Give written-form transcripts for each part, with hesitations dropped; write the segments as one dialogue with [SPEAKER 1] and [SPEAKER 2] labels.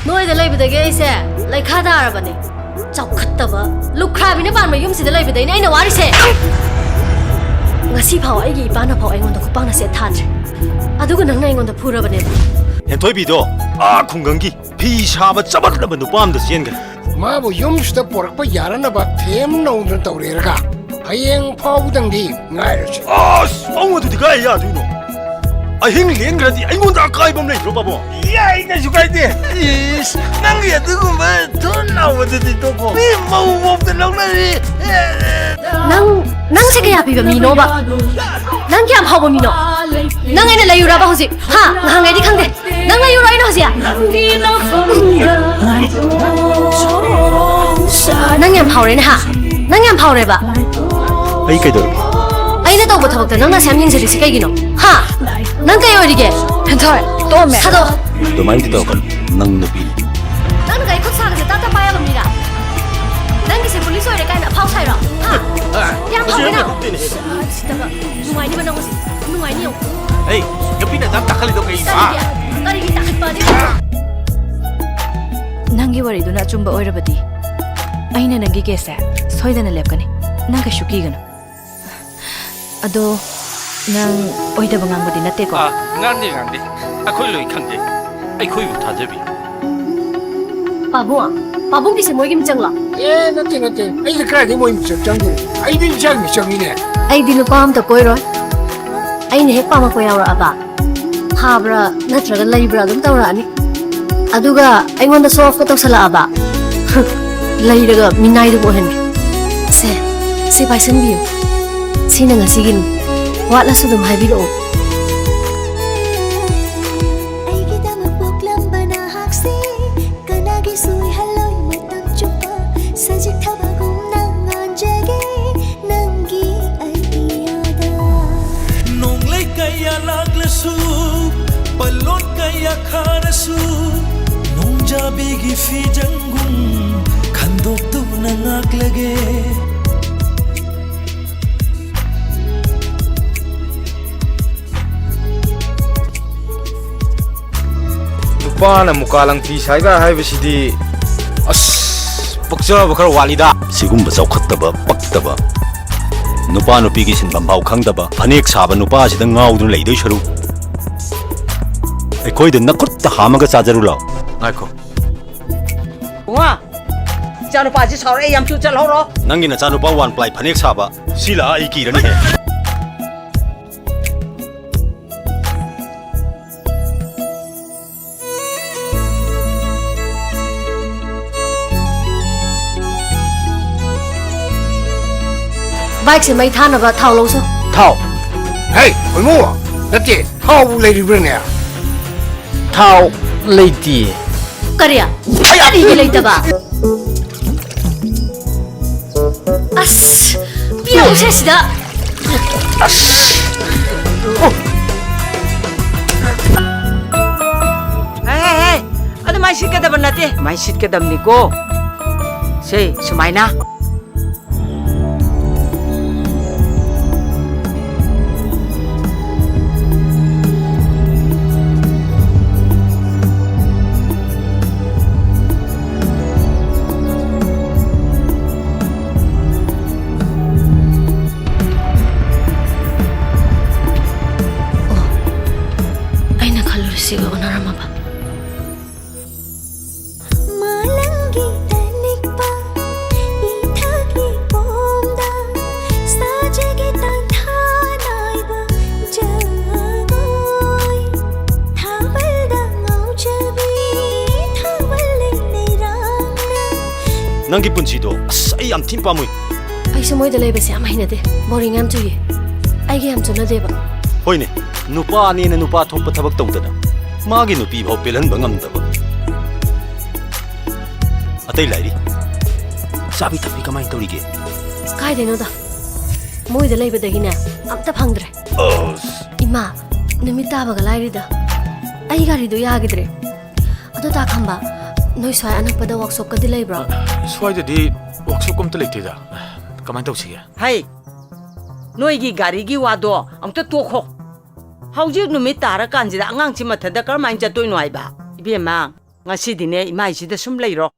[SPEAKER 1] Noida lay with the gay say, like Hadarabani. Chokataba, look crab in a pan, you see the lay with the name of what I say. Nasipa, I give Banapa on the Kupana set touch. I do not name on the poor of an
[SPEAKER 2] And Tobido, Kungangi, Peace Harbor, Sabat Nupam the Sienga.
[SPEAKER 3] Mabu Yums the pork by Yarana, but him no Torega. I am powder deep, Irish.
[SPEAKER 2] Ah, so to the guy, do you know? I think the English, I want to climb on the Nupabu.
[SPEAKER 4] Yeah, you guys did. Yes, Nangy at the woman, turn now with the Topo. We move off the lonely.
[SPEAKER 1] Nancy happy with me, no, but Nangyam Hobomino. Nang and Leiyuro Hosi. Ha, Hangadi Kande. Nanga you right Nangyam Power in Ha. Nangyam Power.
[SPEAKER 2] I could do.
[SPEAKER 1] I don't know what the Nanga Samuels is Kagino. Ha! Nanga Yorige. And don't Sado.
[SPEAKER 2] The mighty dog, Nang Nupi.
[SPEAKER 1] Nanga could say the Tata Payamira. Nanga is a police or a kind of house. I never know. No, I knew.
[SPEAKER 4] Hey, you've been at that Takalidoka.
[SPEAKER 5] Nangi worry do not jumba or body. I know Nangi guess that. So then a lepcani. Nanga Shukigan. Ado Nang Oidabangang would not take off.
[SPEAKER 4] Nandi, I call you Kandi. I call you Tajabi.
[SPEAKER 1] Babu is a Moyim Jangla.
[SPEAKER 3] Eh, nothing. I cried him in jungle. I didn't tell me something.
[SPEAKER 1] I didn't palm the Koiro. I need Pama Koyara about Habra, Natural Libra, Dorani. Aduga, I want the soft of Salaba. Later, midnight of Henry. Say by some view. Sinang a sigin. What last of them have it all?
[SPEAKER 6] Bigi fi jangum khandok tu nangak lage
[SPEAKER 7] Nupana mukalang pi saiga haibasidi as pukjaba khar walida
[SPEAKER 2] Sigumba Saukataba, Paktaba. Nupa Nupigi Sinbambao Kangdaba, Phanek Saba Nupa Sidang Ngau Lady Sharu. A coy the Nakut the Hamaga Sajarula.
[SPEAKER 7] Nako.
[SPEAKER 8] Wa Janu Paji sorry am future horo.
[SPEAKER 2] Nangina Sanupa one ply Phanek Saba, Sila Iki Rani.
[SPEAKER 1] Bikes in my town about Tauloso.
[SPEAKER 3] Tau. Hey, we more. That's it. How lady bring here?
[SPEAKER 7] Tau lady.
[SPEAKER 1] Korea. I didn't later ba. As. Bio says that.
[SPEAKER 8] Hey. Ano may shit ka daban natin? May shit ka dam niko. Say, sumay na.
[SPEAKER 2] Nangi Punchido, I am Timpamui.
[SPEAKER 1] I saw the labor say, I'm in boring am to you. I gave him to Nadeba.
[SPEAKER 2] Hoine, Nupa and Nupa Topa Tabakota. Magi Nupi of Pilan Bangam Daba. A day lady. Sabita become my Torige.
[SPEAKER 1] Kai de Noda. Moy the labor the Hina. Up the Pangre.
[SPEAKER 2] Oh,
[SPEAKER 1] Ima, Nimitaba Larida. I got it to Yagidre. Adota Kamba. No, so I another workshop got the labor.
[SPEAKER 7] Swai the workshop come to later. Come on, see ya.
[SPEAKER 8] Hey. Noigi Garigi Wado, I'm to talk. How do you know me Tara Kanji, the Angang Timata, the Carmine Jatu in Waiba? Be a man. ꯉꯁꯤꯗꯤꯅꯦ ꯏꯃꯥꯏꯁꯤꯗ ꯁꯨꯝ ꯂꯩꯔꯣ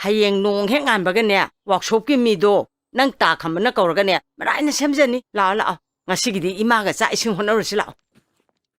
[SPEAKER 8] ꯍꯌꯦꯡ ꯅꯣꯡ ꯍꯦꯛ ꯉꯥꯟꯕꯒꯅꯦ ꯋꯥꯛꯁꯣꯞꯀꯤ ꯃꯤꯗꯣ ꯅꯪ ꯇꯥ ꯈꯝꯕꯅ ꯀꯧꯔꯒꯅꯦ ꯃꯔꯥꯏꯅ ꯁꯦꯝꯖꯅꯤ ꯂꯥꯛꯑꯣ ꯉꯁꯤꯒꯤꯗꯤ ꯏꯃꯥꯒ ꯆꯥꯛ ꯏꯁꯤꯡ ꯍꯣꯠꯅꯔꯨꯁꯤ ꯂꯥꯛꯑꯣ